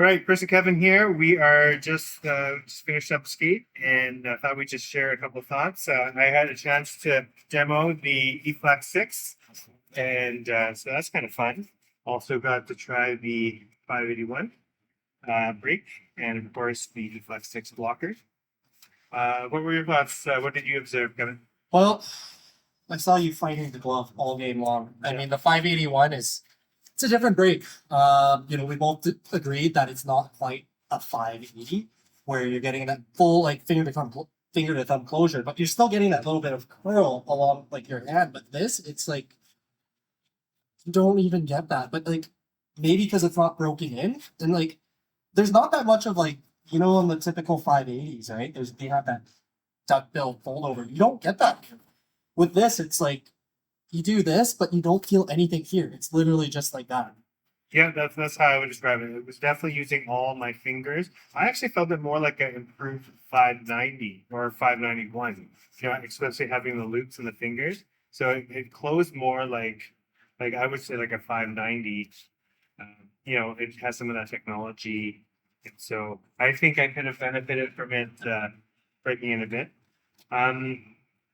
All right, Chris and Kevin here. We are just finished up skate, and I thought we'd just share a couple of thoughts. I had a chance to demo the EFlex 6, and so that's kind of fun. Also got to try the 581 brake, and of course the EFlex 6 blocker. What were your thoughts? What did you observe, Kevin? Well, I saw you fighting the glove all game long. I mean, the 581 it's a different break. We both agreed that it's not quite a 580 where you're getting that full like finger to thumb closure, but you're still getting that little bit of curl along like your hand. But this, it's like you don't even get that. But like maybe because it's not broken in, and like there's not that much of like on the typical 580s, right? They have that duckbill fold over. You don't get that here. With this, it's like you do this, but you don't feel anything here. It's literally just like that. Yeah, that's how I would describe it. It was definitely using all my fingers. I actually felt it more like an improved 590 or 591. Especially having the loops in the fingers. So it closed more like I would say like a 590. It has some of that technology, and so I think I could have benefited from it breaking in a bit. Um,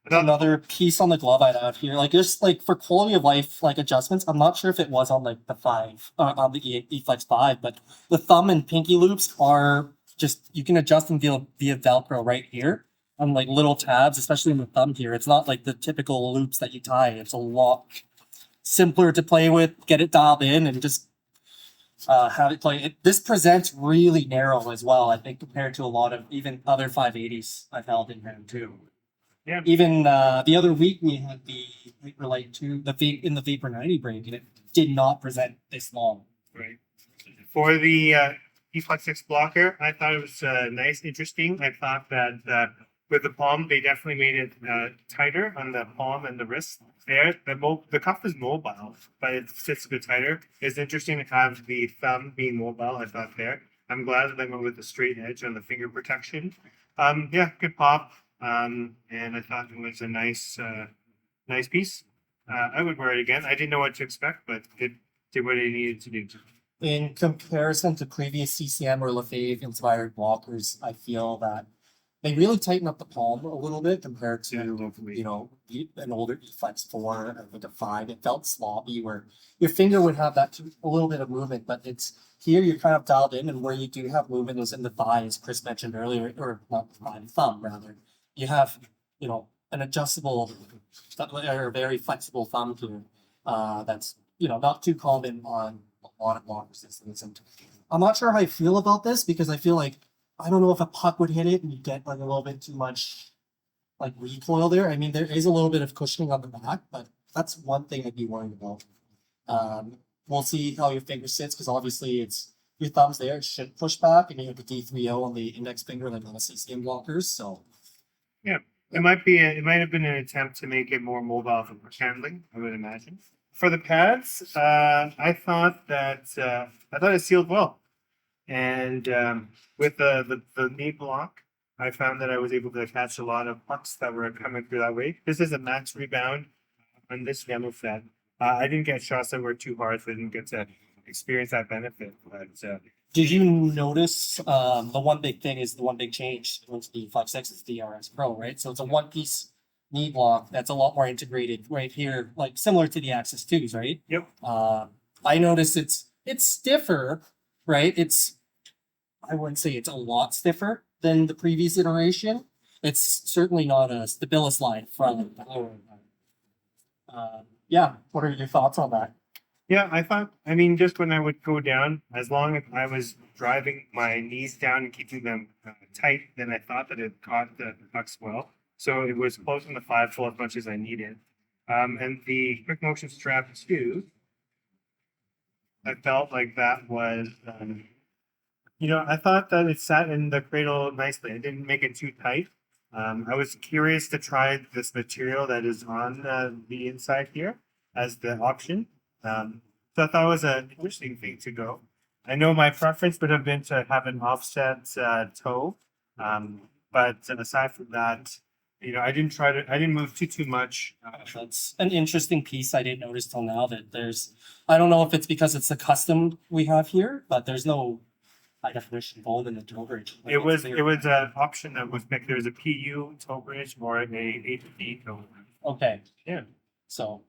Another piece on the glove I'd add here, like just like for quality of life, like adjustments. I'm not sure if it was on like the on the EFlex 5, but the thumb and pinky loops are just you can adjust them via Velcro right here on like little tabs, especially in the thumb here. It's not like the typical loops that you tie. It's a lot simpler to play with, get it dialed in, and just have it play. This presents really narrow as well, I think, compared to a lot of even other 580s I've held in hand too. yeah, Even the other week we had the Hyperlight 2, in the Vapor 90 break, and it did not present this long. right. For the EFlex 6 blocker, I thought it was nice, interesting. I thought that with the palm, they definitely made it tighter on the palm and the wrist. There, the cuff is mobile, but it sits a bit tighter. It's interesting to have the thumb being mobile. I thought there. I'm glad that they went with the straight edge on the finger protection. Yeah, good pop. And I thought it was a nice piece. I would wear it again. I didn't know what to expect, but it did what it needed to do. In comparison to previous CCM or Lefebvre inspired blockers, I feel that they really tighten up the palm a little bit compared to an older EFlex 4 or like a 5. It felt sloppy where your finger would have a little bit of movement, but it's here you're kind of dialed in, and where you do have movement was in the thigh, as Chris mentioned earlier, or not the thigh, the thumb rather. You have an adjustable or very flexible thumb here that's not too common on a lot of blocker systems. And I'm not sure how I feel about this because I feel like I don't know if a puck would hit it and you get like a little bit too much like recoil there. I mean, there is a little bit of cushioning on the back, but that's one thing I'd be worried about. We'll see how your finger sits because obviously it's your thumb's there, it should push back, and you have the D3O on the index finger like on the CCM blockers. So Yeah, it might have been an attempt to make it more mobile for handling, I would imagine. For the pads, I thought it sealed well, and with the knee block, I found that I was able to catch a lot of pucks that were coming through that way. This is a max rebound on this demo set. I didn't get shots that were too hard, so I didn't get to experience that benefit. But did you notice the one big thing is the one big change once the Flex 6 is DRS Pro, right? So it's a one piece knee block that's a lot more integrated right here, like similar to the Axis 2s, right? Yep. I noticed it's stiffer, right? I wouldn't say it's a lot stiffer than the previous iteration. It's certainly not a Stabilis line from yeah, what are your thoughts on that? Yeah, I mean, just when I would go down, as long as I was driving my knees down and keeping them tight, then I thought that it caught the pucks well. So it was close on the 5 full as much as I needed. And the quick motion strap too, I felt like that was, I thought that it sat in the cradle nicely. I didn't make it too tight. I was curious to try this material that is on the inside here as the option. So I thought it was an interesting thing to go. I know my preference would have been to have an offset toe, but aside from that, I didn't move too much. That's an interesting piece I didn't notice till now that I don't know if it's because it's a custom we have here, but there's no high definition foam in the tow bridge. Like, It it's was clear. it was an option that was picked. There was a PU tow bridge or a HP tow bridge. Okay. Yeah. So,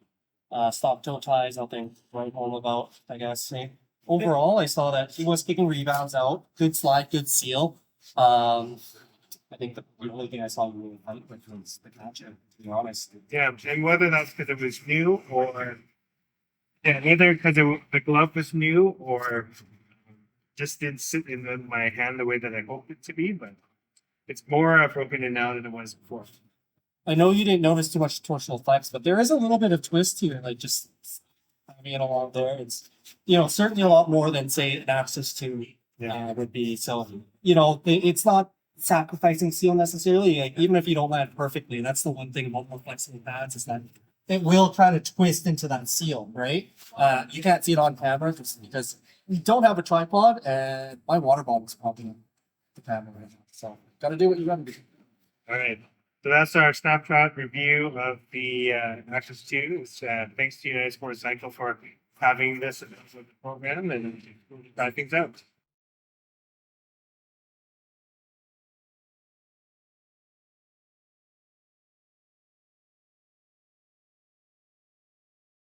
stop toe ties, nothing to write home about, I guess. Eh? Overall, I saw that he was kicking rebounds out. Good slide, good seal. I think the only thing I saw really fight with was the catch, to be honest. Yeah, and whether that's because it was new or yeah, either because the glove was new or just didn't sit in my hand the way that I hoped it to be, but it's more broken in now than it was before. I know you didn't notice too much torsional flex, but there is a little bit of twist here, like just having it along there. It's, certainly a lot more than say an Axis 2 would be. So, it's not sacrificing seal necessarily. Like, even if you don't land perfectly, that's the one thing about more flexible pads is that it will try to twist into that seal, right? You can't see it on camera just because we don't have a tripod and my water bottle's popping in the camera right now. So, gotta do what you gotta do. All right. So that's our snapshot review of the Access 2. Thanks to United Sports Cycle for having this program and try things out.